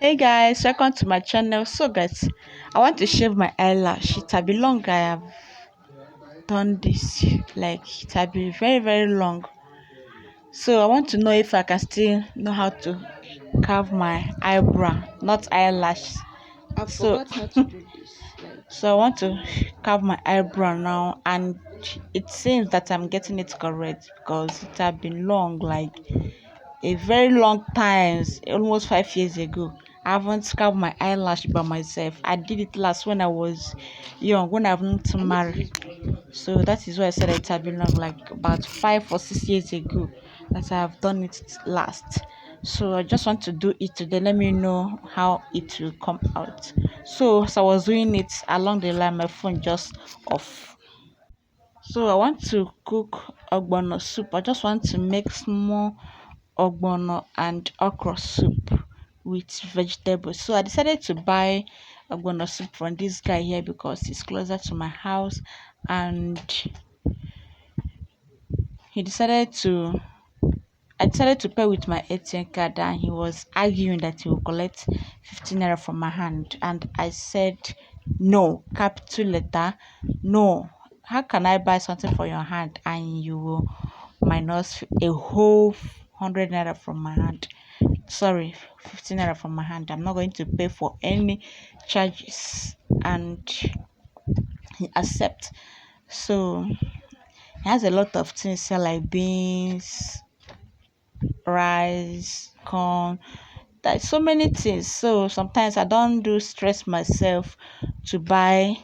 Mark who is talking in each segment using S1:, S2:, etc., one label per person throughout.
S1: Hey guys, welcome to my channel. So guys, I want to shave my eyelash. It has been long I have done this. Like it has been very long. So I want to know if I can still know how to carve my eyebrow, not eyelash.
S2: I
S1: So
S2: forgot how to do this.
S1: so I want to carve my eyebrow now, and it seems that I'm getting it correct because it has been long, like a very long time, almost 5 years ago. I haven't carved my eyelash by myself. I did it last when I was young, when I've not
S2: I need to
S1: married.
S2: use
S1: So that is why I said it had been long, like about 5 or 6 years ago that I have done it last. So I just want to do it today. Let me know how it will come out. So as I was doing it along the line, my phone just off. So I want to cook ogbono soup. I just want to make small ogbono and okra soup with vegetables. So I decided to buy ogbono soup from this guy here because it's closer to my house, and he decided to I decided to pay with my ATM card, and he was arguing that he will collect 15 naira from my hand. And I said, no, capital letter, no. How can I buy something for your hand and you will minus a whole 100 naira from my hand? Sorry, 15 naira from my hand. I'm not going to pay for any charges. And he accept. So he has a lot of things here like beans, rice, corn. There's so many things. So sometimes I don't do stress myself to buy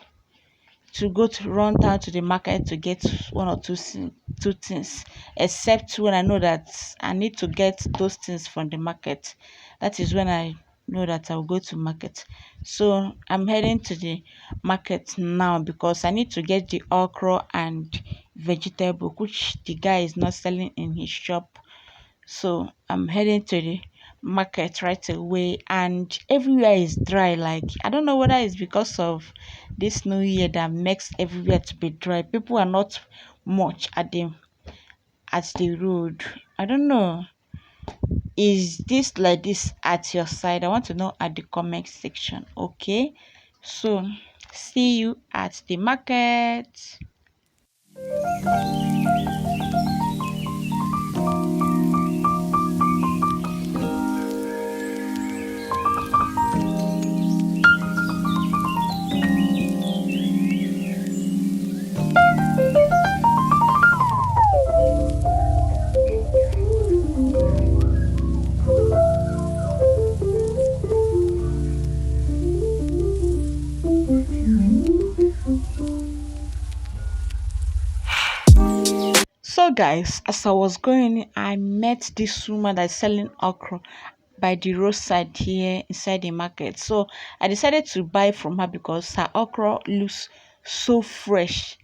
S1: to go to run down to the market to get one or two things, except when I know that I need to get those things from the market. That is when I know that I'll go to market. So I'm heading to the market now because I need to get the okra and vegetable which the guy is not selling in his shop. So I'm heading to the market right away, and everywhere is dry. Like I don't know whether it's because of this new year that makes everywhere to be dry. People are not much at the road. I don't know. Is this like this at your side? I want to know at the comment section. Okay. So see you at the market. So guys, as I was going in, I met this woman that's selling okra by the roadside here inside the market. So I decided to buy from her because her okra looks so fresh,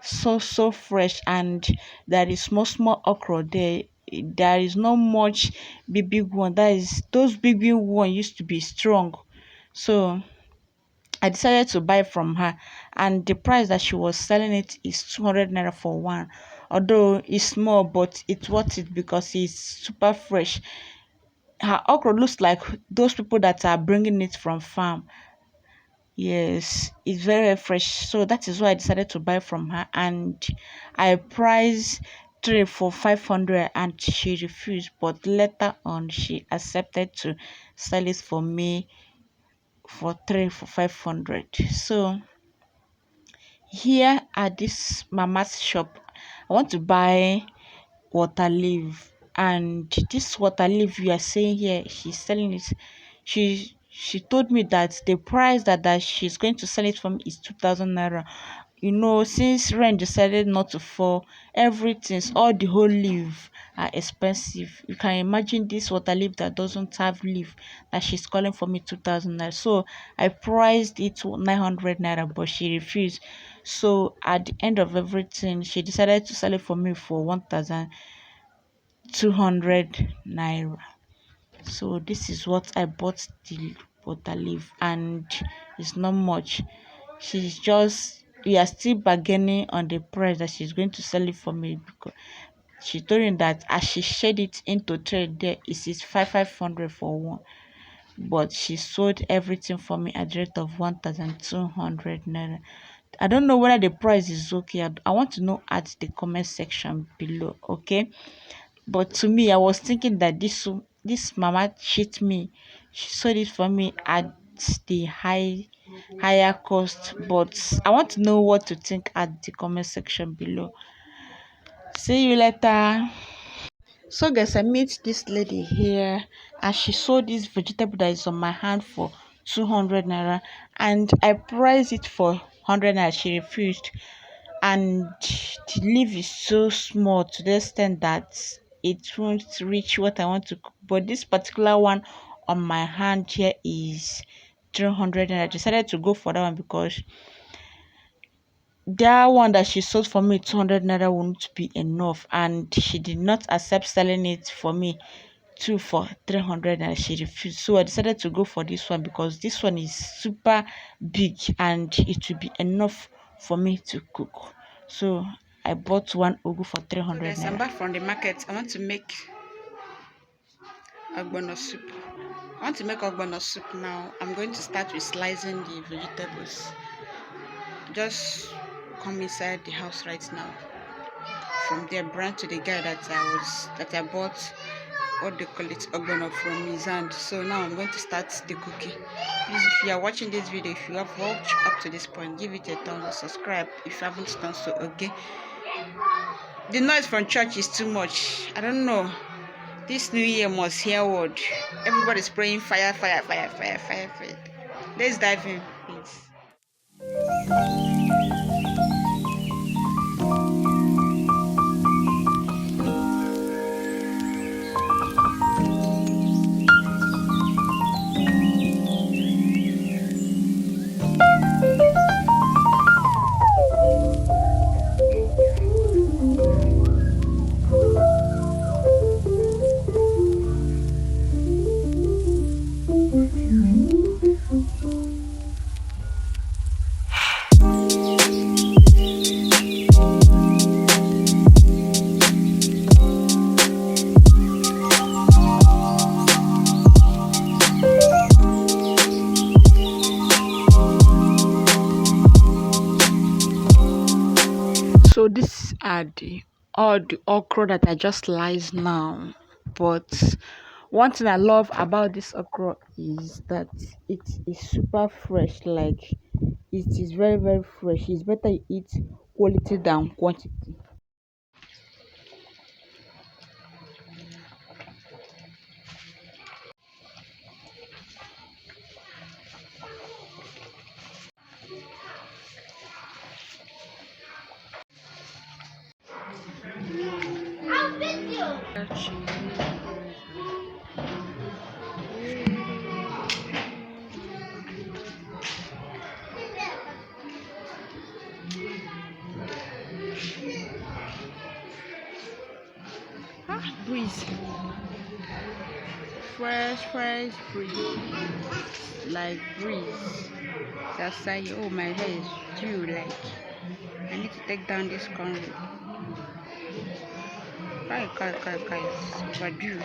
S1: so fresh, and there is small okra there. There is not much big one. That is those big one used to be strong. So I decided to buy from her, and the price that she was selling it is 200 naira for one. Although it's small, but it's worth it because it's super fresh. Her okra looks like those people that are bringing it from farm. Yes, it's very fresh. So that is why I decided to buy from her, and I priced three for 500, and she refused. But later on, she accepted to sell it for me for three for 500. So here at this mama's shop, I want to buy water leaf, and this water leaf you are seeing here, she's selling it. She told me that the price that she's going to sell it from is 2000 naira. Since rain decided not to fall, everything's all the whole leaf are expensive. You can imagine this water leaf that doesn't have leaf that she's calling for me 2000 naira. So I priced it to 900 naira, but she refused. So at the end of everything, she decided to sell it for me for 1200 naira. So this is what I bought the water leaf, and it's not much. We are still bargaining on the price that she's going to sell it for me, because she told me that as she shade it into trade there, it is 500 for one. but she sold everything for me at the rate of 1,200 naira. I don't know whether the price is okay. I want to know at the comment section below, okay? But to me, I was thinking that this mama cheat me. She sold it for me at the higher cost. But I want to know what to think at the comment section below. See you later. So guys, I met this lady here and she sold this vegetable that is on my hand for 200 naira, and I priced it for 100 naira. She refused, and the leaf is so small to the extent that it won't reach what I want to cook. But this particular one on my hand here is 300, and I decided to go for that one because that one that she sold for me 200 naira won't be enough, and she did not accept selling it for me two for 300, and she refused. So I decided to go for this one because this one is super big and it will be enough for me to cook. So I bought one ugu for 300 naira. I'm back from the market. I want to make ogbono soup. Now. I'm going to start with slicing the vegetables. Just come inside the house right now. From there, brand to the guy that I bought what they call it ogbono from his hand. So now I'm going to start the cooking. Please, if you are watching this video, if you have watched up to this point, give it a thumbs up, subscribe if you haven't done so. Okay, the noise from church is too much. I don't know, this new year must hear word. Everybody's praying fire, fire, fire, fire, fire, fire. Let's dive in, please. So these are all the okra that I just sliced now. But one thing I love about this okra is that it is super fresh. Like, it is very, very fresh. It's better you eat quality than quantity. Breeze, fresh breeze, like breeze. Sasai, oh, my hair is due. Like, I need to take down this cornrow. Kai, overdue.